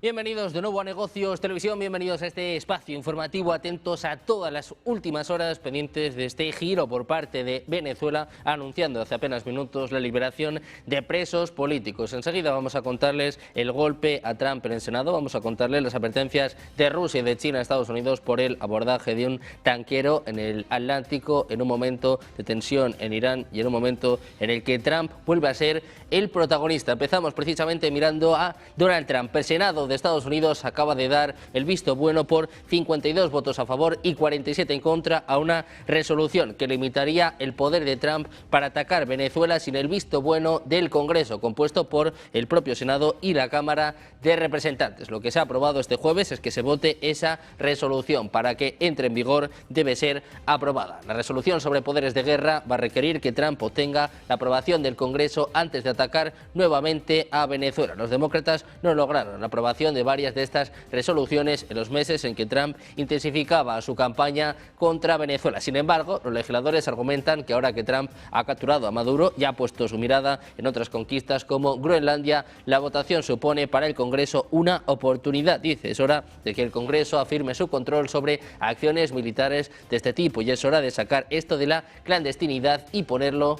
Bienvenidos de nuevo a Negocios Televisión, bienvenidos a este espacio informativo, atentos a todas las últimas horas pendientes de este giro por parte de Venezuela, anunciando hace apenas minutos la liberación de presos políticos. Enseguida vamos a contarles el golpe a Trump en el Senado, vamos a contarles las advertencias de Rusia y de China a Estados Unidos por el abordaje de un tanquero en el Atlántico, en un momento de tensión en Irán y en un momento en el que Trump vuelve a ser el protagonista. Empezamos precisamente mirando a Donald Trump. El Senado de Estados Unidos acaba de dar el visto bueno por 52 votos a favor y 47 en contra a una resolución que limitaría el poder de Trump para atacar Venezuela sin el visto bueno del Congreso, compuesto por el propio Senado y la Cámara de Representantes. Lo que se ha aprobado este jueves es que se vote esa resolución. Para que entre en vigor debe ser aprobada. La resolución sobre poderes de guerra va a requerir que Trump obtenga la aprobación del Congreso antes de atacar nuevamente a Venezuela. Los demócratas no lograron la aprobación de varias de estas resoluciones en los meses en que Trump intensificaba su campaña contra Venezuela. Sin embargo, los legisladores argumentan que ahora que Trump ha capturado a Maduro y ha puesto su mirada en otras conquistas como Groenlandia, la votación supone para el Congreso una oportunidad. Dice, es hora de que el Congreso afirme su control sobre acciones militares de este tipo y es hora de sacar esto de la clandestinidad y ponerlo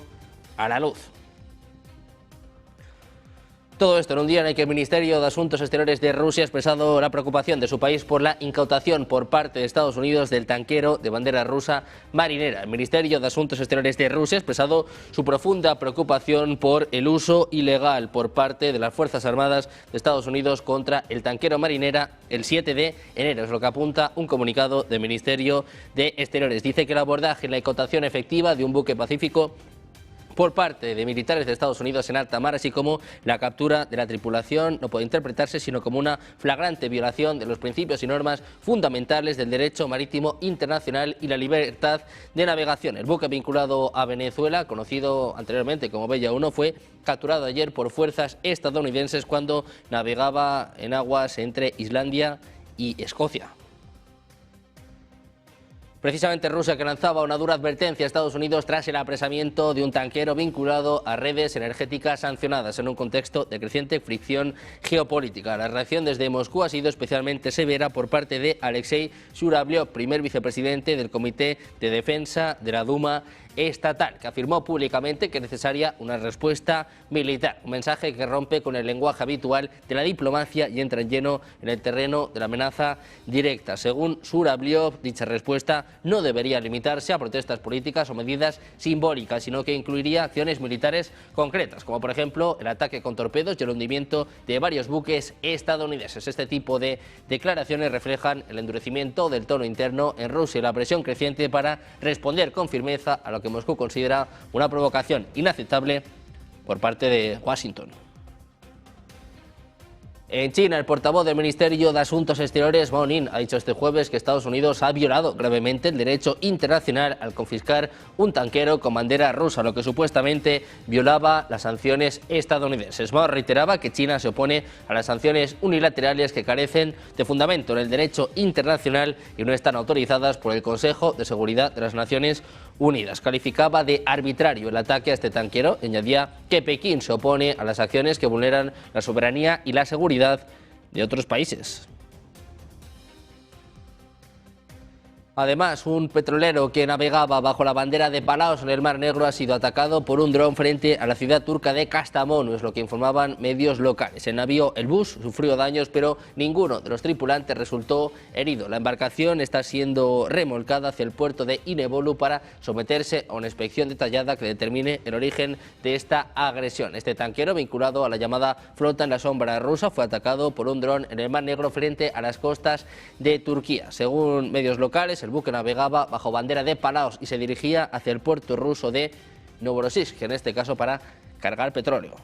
a la luz. Todo esto en un día en el que el Ministerio de Asuntos Exteriores de Rusia ha expresado la preocupación de su país por la incautación por parte de Estados Unidos del tanquero de bandera rusa Marinera. El Ministerio de Asuntos Exteriores de Rusia ha expresado su profunda preocupación por el uso ilegal por parte de las Fuerzas Armadas de Estados Unidos contra el tanquero Marinera el 7 de enero. Es lo que apunta un comunicado del Ministerio de Exteriores. Dice que el abordaje y la incautación efectiva de un buque pacífico por parte de militares de Estados Unidos en alta mar, así como la captura de la tripulación, no puede interpretarse sino como una flagrante violación de los principios y normas fundamentales del derecho marítimo internacional y la libertad de navegación. El buque vinculado a Venezuela, conocido anteriormente como Bella 1, fue capturado ayer por fuerzas estadounidenses cuando navegaba en aguas entre Islandia y Escocia. Precisamente Rusia, que lanzaba una dura advertencia a Estados Unidos tras el apresamiento de un tanquero vinculado a redes energéticas sancionadas en un contexto de creciente fricción geopolítica. La reacción desde Moscú ha sido especialmente severa por parte de Alexei Zhuravlyov, primer vicepresidente del Comité de Defensa de la Duma estatal, que afirmó públicamente que es necesaria una respuesta militar, un mensaje que rompe con el lenguaje habitual de la diplomacia y entra en lleno en el terreno de la amenaza directa. Según Zhuravlyov, dicha respuesta no debería limitarse a protestas políticas o medidas simbólicas, sino que incluiría acciones militares concretas, como por ejemplo el ataque con torpedos y el hundimiento de varios buques estadounidenses. Este tipo de declaraciones reflejan el endurecimiento del tono interno en Rusia y la presión creciente para responder con firmeza a lo que Moscú considera una provocación inaceptable por parte de Washington. En China, el portavoz del Ministerio de Asuntos Exteriores, Mao Ning, ha dicho este jueves que Estados Unidos ha violado gravemente el derecho internacional al confiscar un tanquero con bandera rusa, lo que supuestamente violaba las sanciones estadounidenses. Mao reiteraba que China se opone a las sanciones unilaterales que carecen de fundamento en el derecho internacional y no están autorizadas por el Consejo de Seguridad de las Naciones Unidas. Calificaba de arbitrario el ataque a este tanquero y añadía que Pekín se opone a las acciones que vulneran la soberanía y la seguridad de otros países. Además, un petrolero que navegaba bajo la bandera de Palaos en el Mar Negro ha sido atacado por un dron frente a la ciudad turca de Kastamonu, es lo que informaban medios locales. El navío El Bus sufrió daños, pero ninguno de los tripulantes resultó herido. La embarcación está siendo remolcada hacia el puerto de Inebolu para someterse a una inspección detallada que determine el origen de esta agresión. Este tanquero, vinculado a la llamada flota en la sombra rusa, fue atacado por un dron en el Mar Negro frente a las costas de Turquía. Según medios locales, el buque navegaba bajo bandera de Palaos y se dirigía hacia el puerto ruso de Novorossiysk, en este caso para cargar petróleo.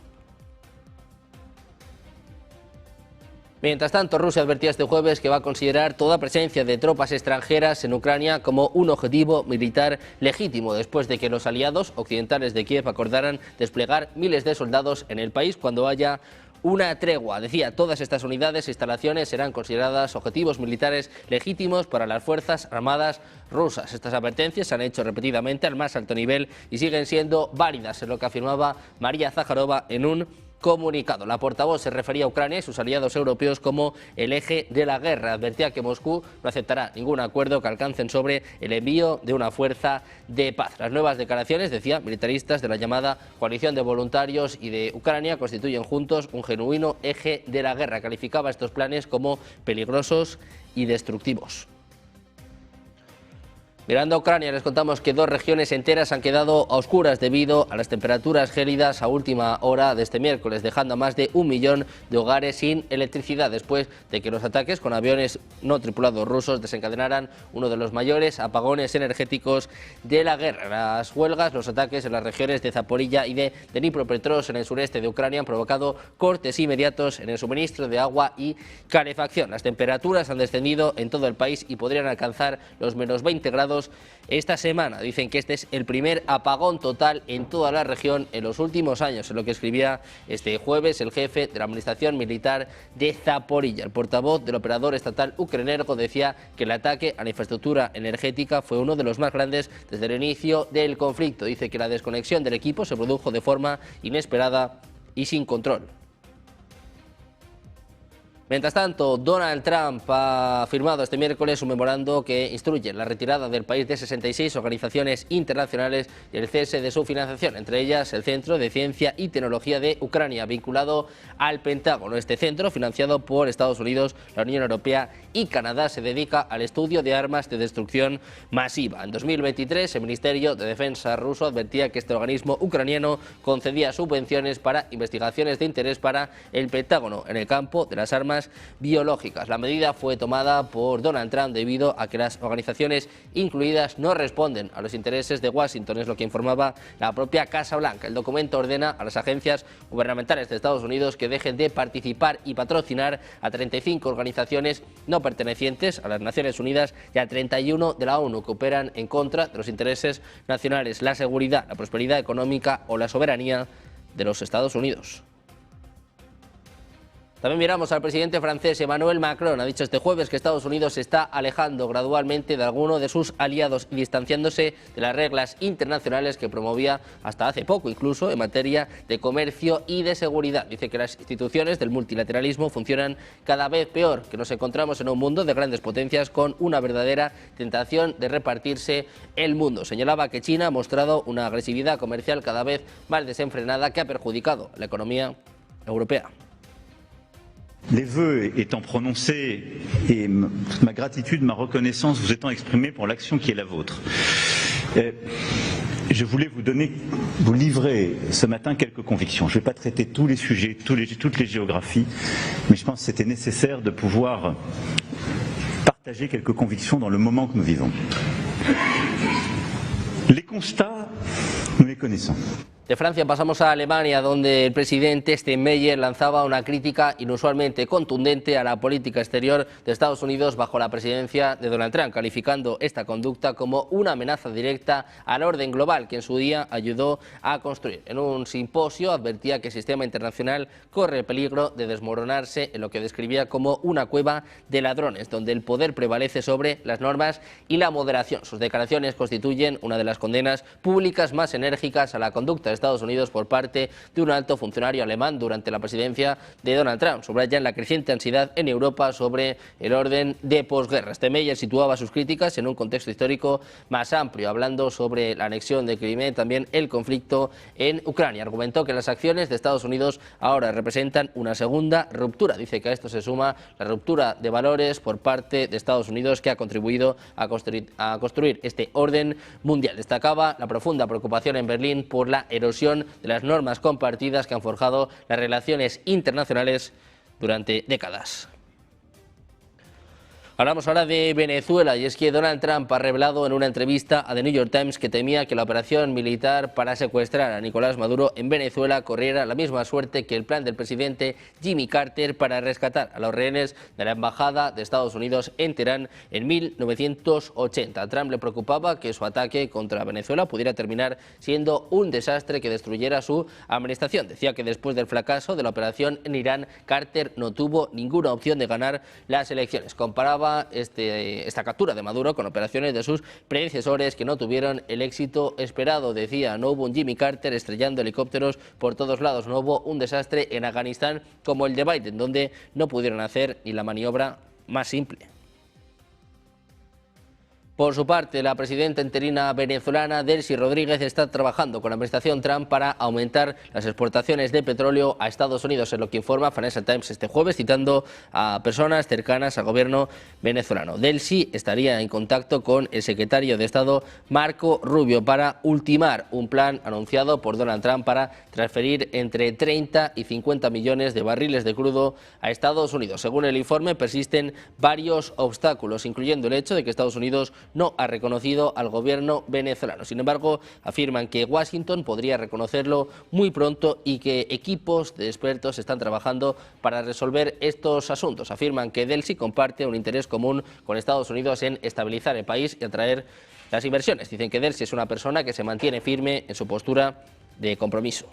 Mientras tanto, Rusia advertía este jueves que va a considerar toda presencia de tropas extranjeras en Ucrania como un objetivo militar legítimo, después de que los aliados occidentales de Kiev acordaran desplegar miles de soldados en el país cuando haya una tregua. Decía, todas estas unidades e instalaciones serán consideradas objetivos militares legítimos para las Fuerzas Armadas rusas. Estas advertencias se han hecho repetidamente al más alto nivel y siguen siendo válidas, es lo que afirmaba María Zaharova en un comunicado. La portavoz se refería a Ucrania y sus aliados europeos como el eje de la guerra. Advertía que Moscú no aceptará ningún acuerdo que alcancen sobre el envío de una fuerza de paz. Las nuevas declaraciones, decía, militaristas de la llamada coalición de voluntarios y de Ucrania constituyen juntos un genuino eje de la guerra. Calificaba estos planes como peligrosos y destructivos. Mirando a Ucrania, les contamos que 2 regiones enteras han quedado a oscuras debido a las temperaturas gélidas a última hora de este miércoles, dejando a más de 1 millón de hogares sin electricidad después de que los ataques con aviones no tripulados rusos desencadenaran uno de los mayores apagones energéticos de la guerra. Las huelgas, los ataques en las regiones de Zaporilla y de Dnipropetrovsk en el sureste de Ucrania han provocado cortes inmediatos en el suministro de agua y calefacción. Las temperaturas han descendido en todo el país y podrían alcanzar los menos 20 grados esta semana. Dicen que este es el primer apagón total en toda la región en los últimos años, en lo que escribía este jueves el jefe de la administración militar de Zaporilla. El portavoz del operador estatal Ukrenergo decía que el ataque a la infraestructura energética fue uno de los más grandes desde el inicio del conflicto. Dice que la desconexión del equipo se produjo de forma inesperada y sin control. Mientras tanto, Donald Trump ha firmado este miércoles un memorando que instruye la retirada del país de 66 organizaciones internacionales y el cese de su financiación, entre ellas el Centro de Ciencia y Tecnología de Ucrania, vinculado al Pentágono. Este centro, financiado por Estados Unidos, la Unión Europea y Canadá, se dedica al estudio de armas de destrucción masiva. En 2023, el Ministerio de Defensa ruso advertía que este organismo ucraniano concedía subvenciones para investigaciones de interés para el Pentágono en el campo de las armas biológicas. La medida fue tomada por Donald Trump debido a que las organizaciones incluidas no responden a los intereses de Washington, es lo que informaba la propia Casa Blanca. El documento ordena a las agencias gubernamentales de Estados Unidos que dejen de participar y patrocinar a 35 organizaciones no pertenecientes a las Naciones Unidas y a 31 de la ONU que operan en contra de los intereses nacionales, la seguridad, la prosperidad económica o la soberanía de los Estados Unidos. También miramos al presidente francés Emmanuel Macron. Ha dicho este jueves que Estados Unidos se está alejando gradualmente de alguno de sus aliados y distanciándose de las reglas internacionales que promovía hasta hace poco, incluso en materia de comercio y de seguridad. Dice que las instituciones del multilateralismo funcionan cada vez peor, que nos encontramos en un mundo de grandes potencias con una verdadera tentación de repartirse el mundo. Señalaba que China ha mostrado una agresividad comercial cada vez más desenfrenada que ha perjudicado la economía europea. Les vœux étant prononcés et ma gratitude, ma reconnaissance vous étant exprimée pour l'action qui est la vôtre, je voulais vous livrer ce matin quelques convictions. Je ne vais pas traiter tous les sujets, toutes les géographies, mais je pense que c'était nécessaire de pouvoir partager quelques convictions dans le moment que nous vivons. Les constats, nous les connaissons. De Francia pasamos a Alemania, donde el presidente Steinmeier lanzaba una crítica inusualmente contundente a la política exterior de Estados Unidos bajo la presidencia de Donald Trump, calificando esta conducta como una amenaza directa al orden global que en su día ayudó a construir. En un simposio advertía que el sistema internacional corre el peligro de desmoronarse en lo que describía como una cueva de ladrones, donde el poder prevalece sobre las normas y la moderación. Sus declaraciones constituyen una de las condenas públicas más enérgicas a la conducta de Estados Unidos por parte de un alto funcionario alemán durante la presidencia de Donald Trump. Subrayan la creciente ansiedad en Europa sobre el orden de posguerra. Steinmeier situaba sus críticas en un contexto histórico más amplio, hablando sobre la anexión de Crimea y también el conflicto en Ucrania. Argumentó que las acciones de Estados Unidos ahora representan una segunda ruptura. Dice que a esto se suma la ruptura de valores por parte de Estados Unidos que ha contribuido a construir este orden mundial. Destacaba la profunda preocupación en Berlín por la erosión de las normas compartidas que han forjado las relaciones internacionales durante décadas. Hablamos ahora de Venezuela y es que Donald Trump ha revelado en una entrevista a The New York Times que temía que la operación militar para secuestrar a Nicolás Maduro en Venezuela corriera la misma suerte que el plan del presidente Jimmy Carter para rescatar a los rehenes de la embajada de Estados Unidos en Teherán en 1980. A Trump le preocupaba que su ataque contra Venezuela pudiera terminar siendo un desastre que destruyera su administración. Decía que después del fracaso de la operación en Irán, Carter no tuvo ninguna opción de ganar las elecciones. Comparaba comparaba esta captura de Maduro con operaciones de sus predecesores que no tuvieron el éxito esperado. Decía, no hubo un Jimmy Carter estrellando helicópteros por todos lados, no hubo un desastre en Afganistán como el de Biden, donde no pudieron hacer ni la maniobra más simple. Por su parte, la presidenta interina venezolana Delcy Rodríguez está trabajando con la administración Trump para aumentar las exportaciones de petróleo a Estados Unidos, es lo que informa Financial Times este jueves, citando a personas cercanas al gobierno venezolano. Delcy estaría en contacto con el secretario de Estado Marco Rubio para ultimar un plan anunciado por Donald Trump para transferir entre 30 y 50 millones de barriles de crudo a Estados Unidos. Según el informe, persisten varios obstáculos, incluyendo el hecho de que Estados Unidos no ha reconocido al gobierno venezolano. Sin embargo, afirman que Washington podría reconocerlo muy pronto y que equipos de expertos están trabajando para resolver estos asuntos. Afirman que Delcy comparte un interés común con Estados Unidos en estabilizar el país y atraer las inversiones. Dicen que Delcy es una persona que se mantiene firme en su postura de compromiso.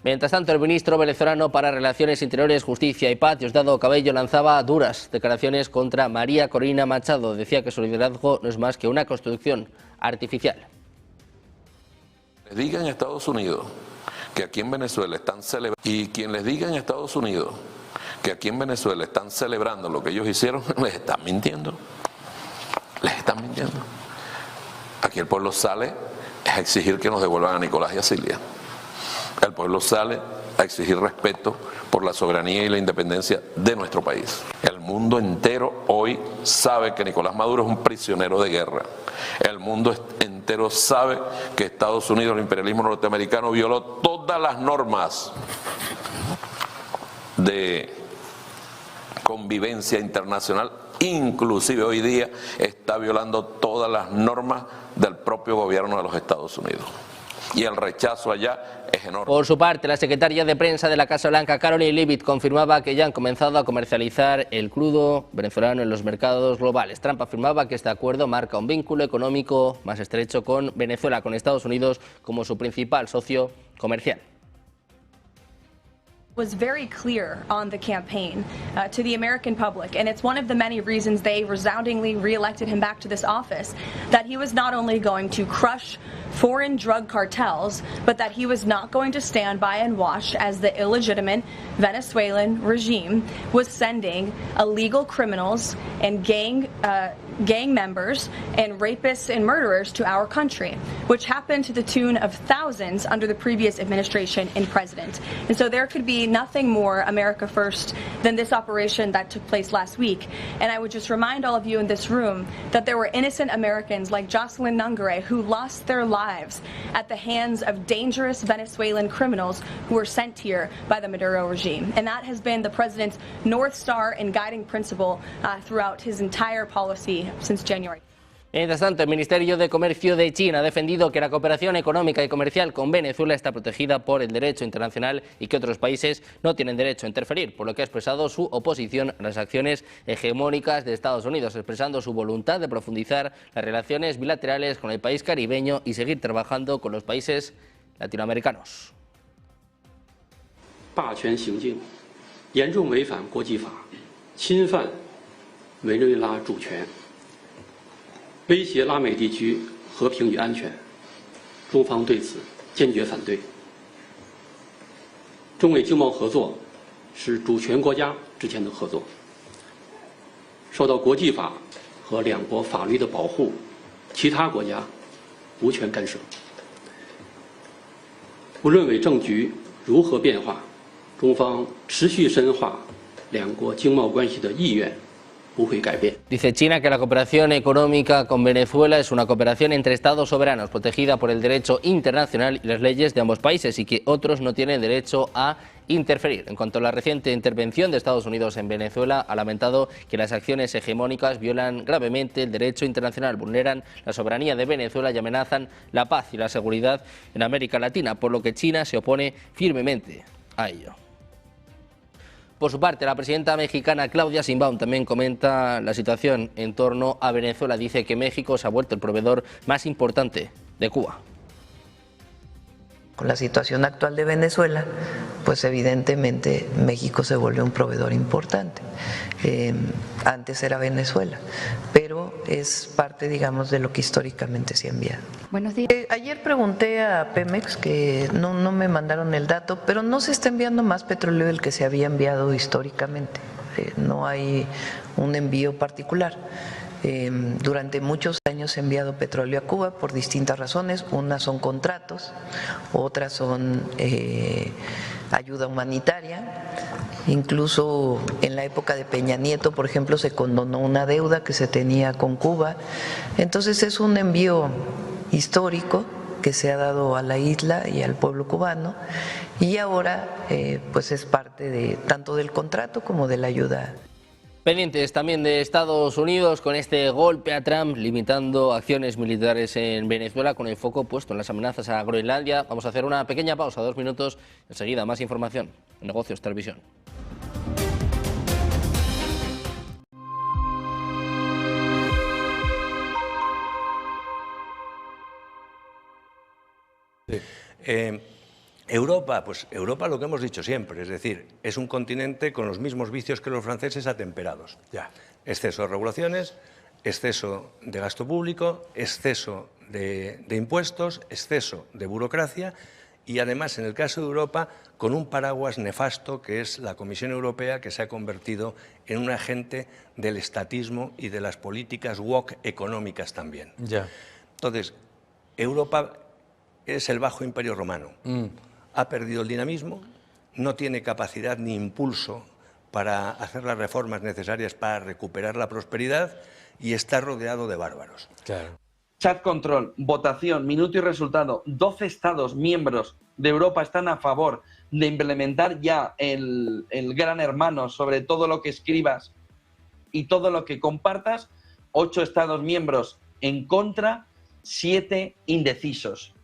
Mientras tanto, el ministro venezolano para Relaciones Interiores, Justicia y Paz, Diosdado Cabello, lanzaba duras declaraciones contra María Corina Machado. Decía que su liderazgo no es más que una construcción artificial. Les diga en Estados Unidos que aquí en Venezuela están celebrando, y quien les diga en Estados Unidos que aquí en Venezuela están celebrando lo que ellos hicieron, les están mintiendo. Les están mintiendo. Aquí el pueblo sale a exigir que nos devuelvan a Nicolás y a Cilia. El pueblo sale a exigir respeto por la soberanía y la independencia de nuestro país. El mundo entero hoy sabe que Nicolás Maduro es un prisionero de guerra. El mundo entero sabe que Estados Unidos, el imperialismo norteamericano, violó todas las normas de convivencia internacional, inclusive hoy día está violando todas las normas del propio gobierno de los Estados Unidos. Y el rechazo allá es enorme. Por su parte, la secretaria de prensa de la Casa Blanca, Caroline Leavitt, confirmaba que ya han comenzado a comercializar el crudo venezolano en los mercados globales. Trump afirmaba que este acuerdo marca un vínculo económico más estrecho con Venezuela, con Estados Unidos como su principal socio comercial. Was very clear on the campaign to the American public, and it's one of the many reasons they resoundingly re-elected him back to this office, that he was not only going to crush foreign drug cartels, but that he was not going to stand by and watch as the illegitimate Venezuelan regime was sending illegal criminals and gang members and rapists and murderers to our country, which happened to the tune of thousands under the previous administration and president. And so there could be nothing more America first than this operation that took place last week. And I would just remind all of you in this room that there were innocent Americans like Jocelyn Nungare who lost their lives at the hands of dangerous Venezuelan criminals who were sent here by the Maduro regime. And that has been the president's North Star and guiding principle throughout his entire policy since January. Mientras tanto, el Ministerio de Comercio de China ha defendido que la cooperación económica y comercial con Venezuela está protegida por el derecho internacional y que otros países no tienen derecho a interferir, por lo que ha expresado su oposición a las acciones hegemónicas de Estados Unidos, expresando su voluntad de profundizar las relaciones bilaterales con el país caribeño y seguir trabajando con los países latinoamericanos. 霸权行径严重违反国际法，侵犯委内瑞拉主权，威胁拉美地区和平与安全，中方对此坚决反对。中美经贸合作是主权国家之间的合作，受到国际法和两国法律的保护，其他国家无权干涉。无论伪政局如何变化，中方持续深化两国经贸关系的意愿 Dice China que la cooperación económica con Venezuela es una cooperación entre estados soberanos protegida por el derecho internacional y las leyes de ambos países y que otros no tienen derecho a interferir. En cuanto a la reciente intervención de Estados Unidos en Venezuela, ha lamentado que las acciones hegemónicas violan gravemente el derecho internacional, vulneran la soberanía de Venezuela y amenazan la paz y la seguridad en América Latina, por lo que China se opone firmemente a ello. Por su parte, la presidenta mexicana Claudia Sheinbaum también comenta la situación en torno a Venezuela. Dice que México se ha vuelto el proveedor más importante de Cuba. con la situación actual de Venezuela, pues evidentemente México se vuelve un proveedor importante. Antes era Venezuela, pero es parte, digamos, de lo que históricamente se ha enviado. Buenos días. Ayer pregunté a Pemex, que no me mandaron el dato, pero no se está enviando más petróleo del que se había enviado históricamente. No hay un envío particular. Durante muchos años se ha enviado petróleo a Cuba por distintas razones. Unas son contratos, otras son ayuda humanitaria. Incluso en la época de Peña Nieto, por ejemplo, se condonó una deuda que se tenía con Cuba. Entonces es un envío histórico que se ha dado a la isla y al pueblo cubano, y ahora pues es parte de tanto del contrato como de la ayuda. Pendientes también de Estados Unidos con este golpe a Trump limitando acciones militares en Venezuela con el foco puesto en las amenazas a Groenlandia. Vamos a hacer una pequeña pausa, 2 minutos, enseguida más información en Negocios Televisión. Europa, pues Europa lo que hemos dicho siempre, es decir, es un continente con los mismos vicios que los franceses atemperados. Ya. Exceso de regulaciones, exceso de gasto público, exceso de impuestos, exceso de burocracia y además en el caso de Europa con un paraguas nefasto que es la Comisión Europea, que se ha convertido en un agente del estatismo y de las políticas woke económicas también. Ya. Entonces, Europa es el bajo imperio romano. Ha perdido el dinamismo, no tiene capacidad ni impulso para hacer las reformas necesarias para recuperar la prosperidad y está rodeado de bárbaros. Claro. Chat control, votación, minuto y resultado. 12 Estados miembros de Europa están a favor de implementar ya el gran hermano sobre todo lo que escribas y todo lo que compartas. 8 Estados miembros en contra, 7 indecisos.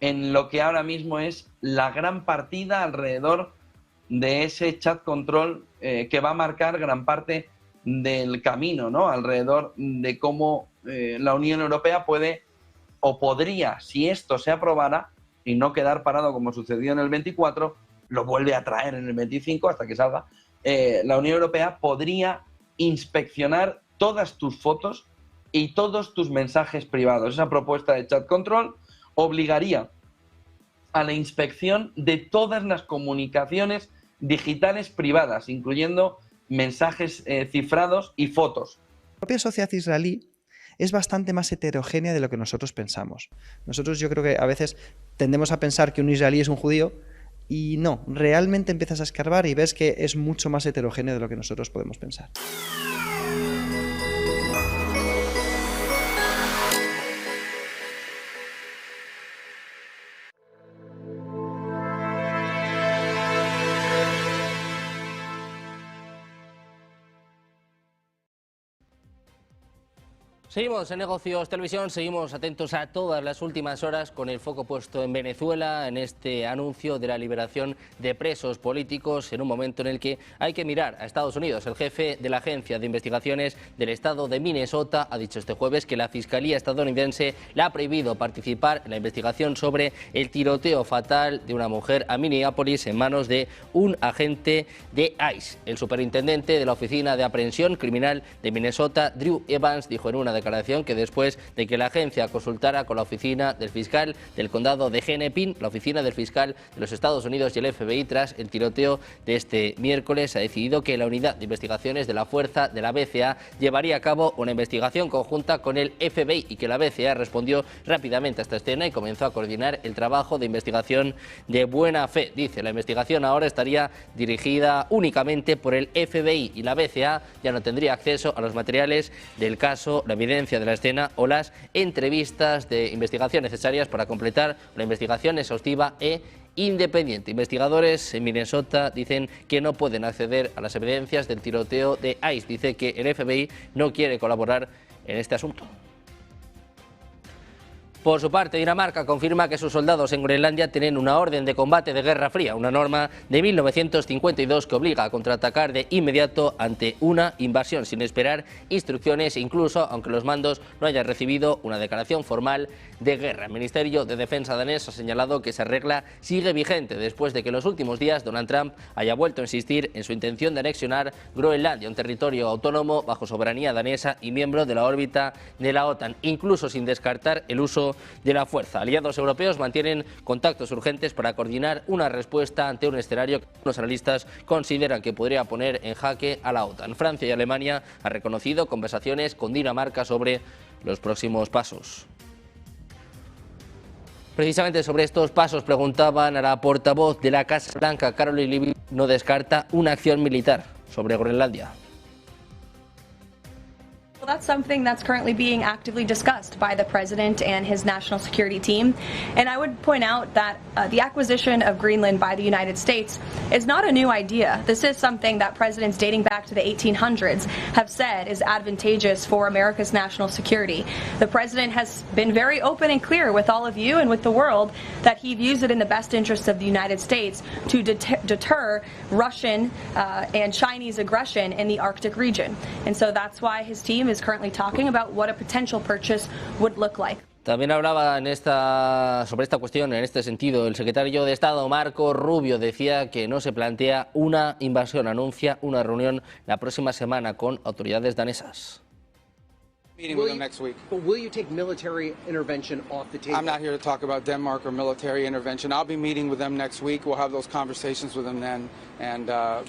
En lo que ahora mismo es la gran partida alrededor de ese chat control que va a marcar gran parte del camino, ¿no? Alrededor de cómo la Unión Europea puede o podría, si esto se aprobara y no quedar parado como sucedió en el 24, lo vuelve a traer en el 25 hasta que salga, la Unión Europea podría inspeccionar todas tus fotos y todos tus mensajes privados. Esa propuesta de chat control obligaría a la inspección de todas las comunicaciones digitales privadas, incluyendo mensajes cifrados y fotos. La propia sociedad israelí es bastante más heterogénea de lo que nosotros pensamos. Nosotros yo creo que a veces tendemos a pensar que un israelí es un judío y no, realmente empiezas a escarbar y ves que es mucho más heterogéneo de lo que nosotros podemos pensar. Seguimos en Negocios Televisión, seguimos atentos a todas las últimas horas con el foco puesto en Venezuela, en este anuncio de la liberación de presos políticos en un momento en el que hay que mirar a Estados Unidos. El jefe de la Agencia de Investigaciones del Estado de Minnesota ha dicho este jueves que la Fiscalía estadounidense le ha prohibido participar en la investigación sobre el tiroteo fatal de una mujer a Minneapolis en manos de un agente de ICE. El superintendente de la Oficina de Aprehensión Criminal de Minnesota, Drew Evans, dijo en una declaración que después de que la agencia consultara con la oficina del fiscal del condado de Hennepin, la oficina del fiscal de los Estados Unidos y el FBI tras el tiroteo de este miércoles, ha decidido que la unidad de investigaciones de la fuerza de la BCA llevaría a cabo una investigación conjunta con el FBI y que la BCA respondió rápidamente a esta escena y comenzó a coordinar el trabajo de investigación de buena fe. Dice, la investigación ahora estaría dirigida únicamente por el FBI y la BCA ya no tendría acceso a los materiales del caso, la evidencia de la escena o las entrevistas de investigación necesarias para completar la investigación exhaustiva e independiente. Investigadores en Minnesota dicen que no pueden acceder a las evidencias del tiroteo de ICE. Dice que el FBI no quiere colaborar en este asunto. Por su parte, Dinamarca confirma que sus soldados en Groenlandia tienen una orden de combate de Guerra Fría, una norma de 1952 que obliga a contraatacar de inmediato ante una invasión sin esperar instrucciones, incluso aunque los mandos no hayan recibido una declaración formal de guerra. El Ministerio de Defensa danés ha señalado que esa regla sigue vigente después de que en los últimos días Donald Trump haya vuelto a insistir en su intención de anexionar Groenlandia, un territorio autónomo bajo soberanía danesa y miembro de la órbita de la OTAN, incluso sin descartar el uso de la fuerza. Aliados europeos mantienen contactos urgentes para coordinar una respuesta ante un escenario que los analistas consideran que podría poner en jaque a la OTAN. Francia y Alemania han reconocido conversaciones con Dinamarca sobre los próximos pasos. Precisamente sobre estos pasos preguntaban a la portavoz de la Casa Blanca, Caroline Leavitt, no descarta una acción militar sobre Groenlandia. Well, that's something that's currently being actively discussed by the president and his national security team. And I would point out that the acquisition of Greenland by the United States is not a new idea. This is something that presidents dating back to the 1800s have said is advantageous for America's national security. The president has been very open and clear with all of you and with the world that he views it in the best interest of the United States to deter Russian and Chinese aggression in the Arctic region. And so that's why his team is currently talking about what a potential purchase would look like. También hablaba sobre esta cuestión, en este sentido, el secretario de Estado Marco Rubio decía que no se plantea una invasión, anuncia una reunión la próxima semana con autoridades danesas. Meeting with them next week. But will you take military intervention off the table? I'm not here to talk about Denmark or military intervention. I'll be meeting with them next week. We'll have those conversations with them then.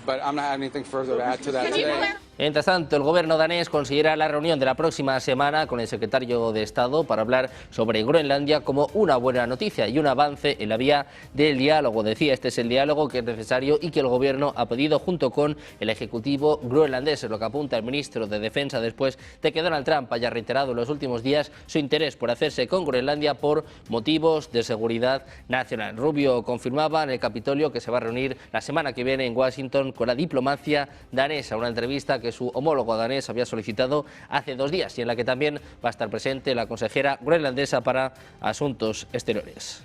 But I'm not having anything further to add to that today. Mientras tanto, el gobierno danés considera la reunión de la próxima semana con el secretario de Estado para hablar sobre Groenlandia como una buena noticia y un avance en la vía del diálogo. Decía, este es el diálogo que es necesario y que el gobierno ha pedido junto con el ejecutivo groenlandés, es lo que apunta el ministro de Defensa después de que Donald Trump haya reiterado en los últimos días su interés por hacerse con Groenlandia por motivos de seguridad nacional. Rubio confirmaba en el Capitolio que se va a reunir la semana que viene en Washington con la diplomacia danesa, una entrevista que su homólogo danés había solicitado hace 2 días y en la que también va a estar presente la consejera groenlandesa para Asuntos Exteriores.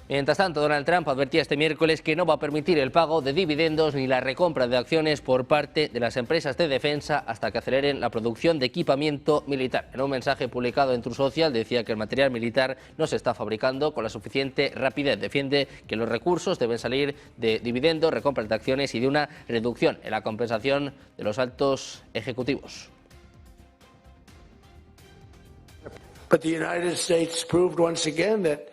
Mientras tanto, Donald Trump advertía este miércoles que no va a permitir el pago de dividendos ni la recompra de acciones por parte de las empresas de defensa hasta que aceleren la producción de equipamiento militar. En un mensaje publicado en Truth Social decía que el material militar no se está fabricando con la suficiente rapidez. Defiende que los recursos deben salir de dividendos, recompras de acciones y de una reducción en la compensación de los altos ejecutivos. But the United States proved once again that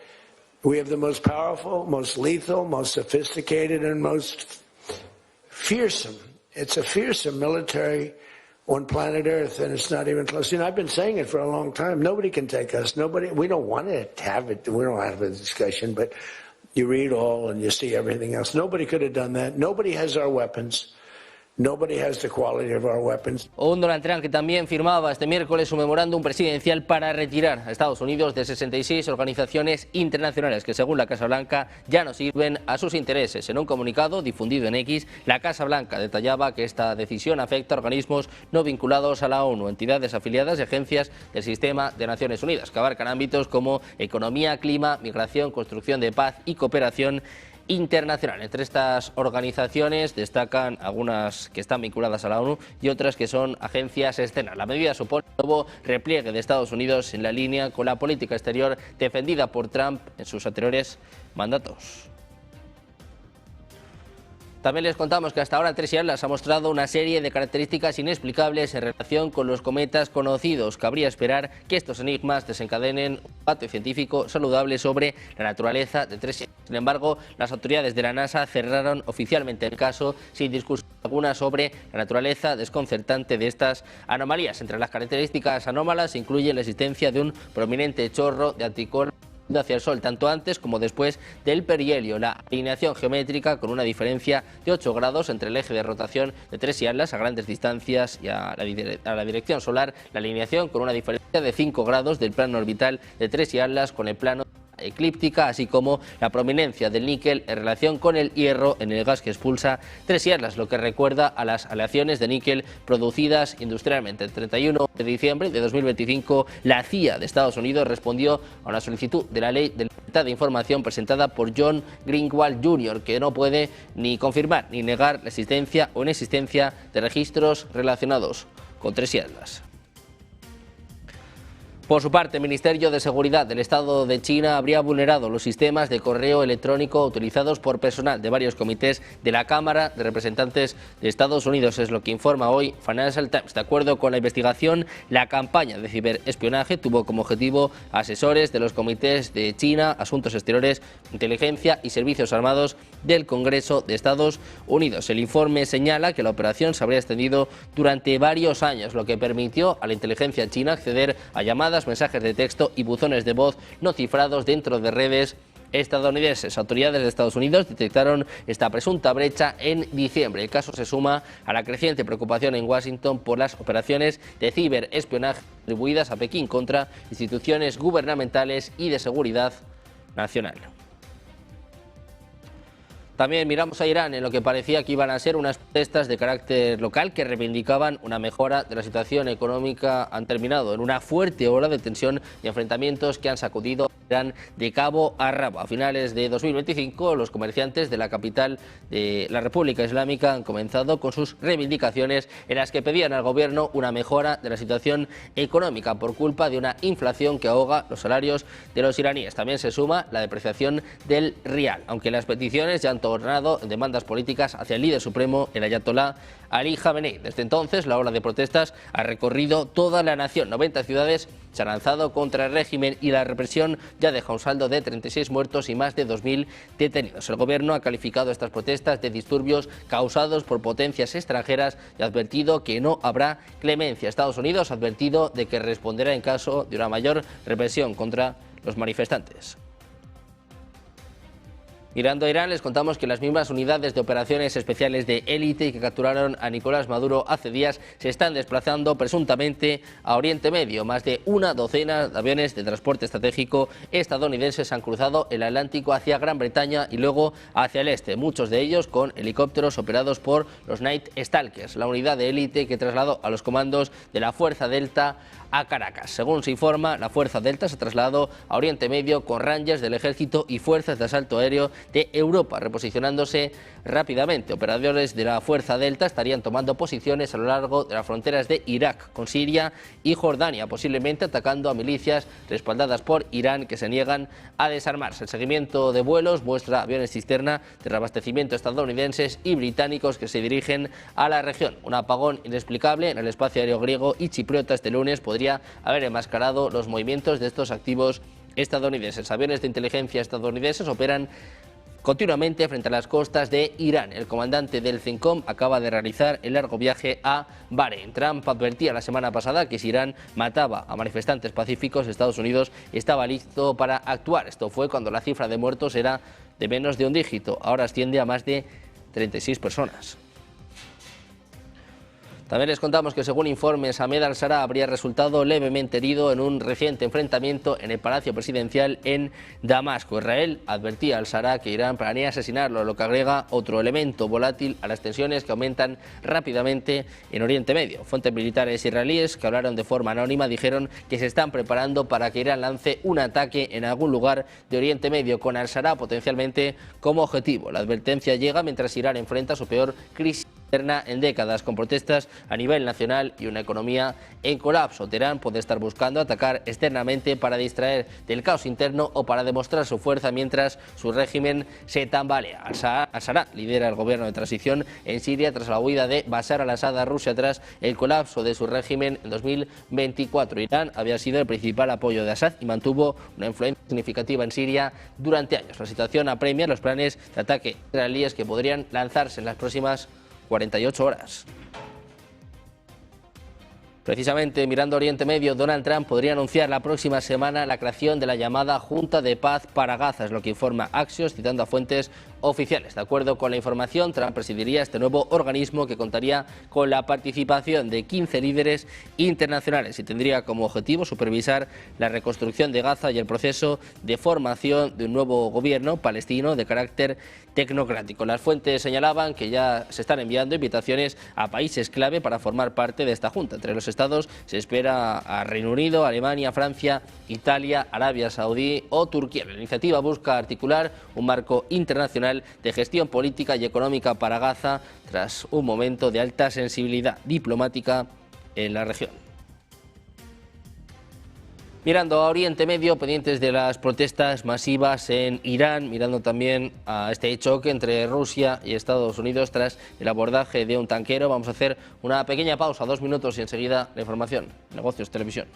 we have the most powerful, most lethal, most sophisticated, and most fearsome. It's a fearsome military on planet Earth, and it's not even close. You know, I've been saying it for a long time. Nobody can take us. Nobody. We don't want to have it. We don't have a discussion, but you read all and you see everything else. Nobody could have done that. Nobody has our weapons. Nobody has the quality of our weapons. Un Donald Trump que también firmaba este miércoles un memorándum presidencial para retirar a Estados Unidos de 66 organizaciones internacionales que, según la Casa Blanca, ya no sirven a sus intereses. En un comunicado difundido en X, la Casa Blanca detallaba que esta decisión afecta a organismos no vinculados a la ONU, entidades afiliadas y agencias del sistema de Naciones Unidas, que abarcan ámbitos como economía, clima, migración, construcción de paz y cooperación internacional. Entre estas organizaciones destacan algunas que están vinculadas a la ONU y otras que son agencias externas. La medida supone un nuevo repliegue de Estados Unidos en la línea con la política exterior defendida por Trump en sus anteriores mandatos. También les contamos que hasta ahora Tracy Atlas ha mostrado una serie de características inexplicables en relación con los cometas conocidos. Cabría esperar que estos enigmas desencadenen un debate científico saludable sobre la naturaleza de Tracy Atlas. Sin embargo, las autoridades de la NASA cerraron oficialmente el caso sin discusión alguna sobre la naturaleza desconcertante de estas anomalías. Entre las características anómalas se incluye la existencia de un prominente chorro de anticuerpos hacia el Sol, tanto antes como después del perihelio, la alineación geométrica con una diferencia de 8 grados entre el eje de rotación de Tracy Atlas a grandes distancias y a la dirección solar, la alineación con una diferencia de 5 grados del plano orbital de Tracy Atlas con el plano eclíptica, así como la prominencia del níquel en relación con el hierro en el gas que expulsa Tres Islas, lo que recuerda a las aleaciones de níquel producidas industrialmente. El 31 de diciembre de 2025, la CIA de Estados Unidos respondió a una solicitud de la Ley de Libertad de Información presentada por John Greenwald Jr., que no puede ni confirmar ni negar la existencia o inexistencia de registros relacionados con Tres Islas. Por su parte, el Ministerio de Seguridad del Estado de China habría vulnerado los sistemas de correo electrónico utilizados por personal de varios comités de la Cámara de Representantes de Estados Unidos. Es lo que informa hoy Financial Times. De acuerdo con la investigación, la campaña de ciberespionaje tuvo como objetivo asesores de los comités de China, Asuntos Exteriores, Inteligencia y Servicios Armados del Congreso de Estados Unidos. El informe señala que la operación se habría extendido durante varios años, lo que permitió a la inteligencia china acceder a llamadas, mensajes de texto y buzones de voz no cifrados dentro de redes estadounidenses. Autoridades de Estados Unidos detectaron esta presunta brecha en diciembre. El caso se suma a la creciente preocupación en Washington por las operaciones de ciberespionaje atribuidas a Pekín contra instituciones gubernamentales y de seguridad nacional. También miramos a Irán en lo que parecía que iban a ser unas protestas de carácter local que reivindicaban una mejora de la situación económica. Han terminado en una fuerte ola de tensión y enfrentamientos que han sacudido a Irán de cabo a rabo. A finales de 2025, los comerciantes de la capital de la República Islámica han comenzado con sus reivindicaciones en las que pedían al gobierno una mejora de la situación económica por culpa de una inflación que ahoga los salarios de los iraníes. También se suma la depreciación del rial, aunque las peticiones ya han tornado en demandas políticas hacia el líder supremo, el ayatolá Ali Khamenei. Desde entonces, la ola de protestas ha recorrido toda la nación. 90 ciudades se han lanzado contra el régimen y la represión ya deja un saldo de 36 muertos y más de 2.000 detenidos. El gobierno ha calificado estas protestas de disturbios causados por potencias extranjeras y ha advertido que no habrá clemencia. Estados Unidos ha advertido de que responderá en caso de una mayor represión contra los manifestantes. Mirando a Irán, les contamos que las mismas unidades de operaciones especiales de élite que capturaron a Nicolás Maduro hace días se están desplazando presuntamente a Oriente Medio. Más de una docena de aviones de transporte estratégico estadounidenses han cruzado el Atlántico hacia Gran Bretaña y luego hacia el este, muchos de ellos con helicópteros operados por los Night Stalkers, la unidad de élite que trasladó a los comandos de la Fuerza Delta a Caracas. Según se informa, la Fuerza Delta se trasladó a Oriente Medio con Rangers del Ejército y Fuerzas de Asalto Aéreo de Europa, reposicionándose rápidamente. Operadores de la Fuerza Delta estarían tomando posiciones a lo largo de las fronteras de Irak con Siria y Jordania, posiblemente atacando a milicias respaldadas por Irán que se niegan a desarmarse. El seguimiento de vuelos muestra aviones cisterna de reabastecimiento estadounidenses y británicos que se dirigen a la región. Un apagón inexplicable en el espacio aéreo griego y chipriota este lunes podría haber enmascarado los movimientos de estos activos estadounidenses. Aviones de inteligencia estadounidenses operan continuamente frente a las costas de Irán. El comandante del CENTCOM acaba de realizar el largo viaje a Bahrein. Trump advertía la semana pasada que si Irán mataba a manifestantes pacíficos, Estados Unidos estaba listo para actuar. Esto fue cuando la cifra de muertos era de menos de un dígito. Ahora asciende a más de 36 personas. También les contamos que, según informes, Ahmed al-Shara habría resultado levemente herido en un reciente enfrentamiento en el Palacio Presidencial en Damasco. Israel advertía al-Shara que Irán planea asesinarlo, lo que agrega otro elemento volátil a las tensiones que aumentan rápidamente en Oriente Medio. Fuentes militares israelíes que hablaron de forma anónima dijeron que se están preparando para que Irán lance un ataque en algún lugar de Oriente Medio con al-Shara potencialmente como objetivo. La advertencia llega mientras Irán enfrenta su peor crisis interna en décadas, con protestas a nivel nacional y una economía en colapso. Teherán puede estar buscando atacar externamente para distraer del caos interno o para demostrar su fuerza mientras su régimen se tambalea. Al-Shara lidera el gobierno de transición en Siria tras la huida de Bashar al-Assad a Rusia tras el colapso de su régimen en 2024. Irán había sido el principal apoyo de Assad y mantuvo una influencia significativa en Siria durante años. La situación apremia los planes de ataque israelíes que podrían lanzarse en las próximas 48 horas. Precisamente mirando Oriente Medio, Donald Trump podría anunciar la próxima semana la creación de la llamada Junta de Paz para Gaza, es lo que informa Axios, citando a fuentes oficiales. De acuerdo con la información, Trump presidiría este nuevo organismo que contaría con la participación de 15 líderes internacionales y tendría como objetivo supervisar la reconstrucción de Gaza y el proceso de formación de un nuevo gobierno palestino de carácter tecnocrático. Las fuentes señalaban que ya se están enviando invitaciones a países clave para formar parte de esta junta. Entre los estados se espera a Reino Unido, Alemania, Francia, Italia, Arabia Saudí o Turquía. La iniciativa busca articular un marco internacional de gestión política y económica para Gaza tras un momento de alta sensibilidad diplomática en la región. Mirando a Oriente Medio, pendientes de las protestas masivas en Irán, mirando también a este choque entre Rusia y Estados Unidos tras el abordaje de un tanquero. Vamos a hacer una pequeña pausa, 2 minutos y enseguida la información. Negocios Televisión.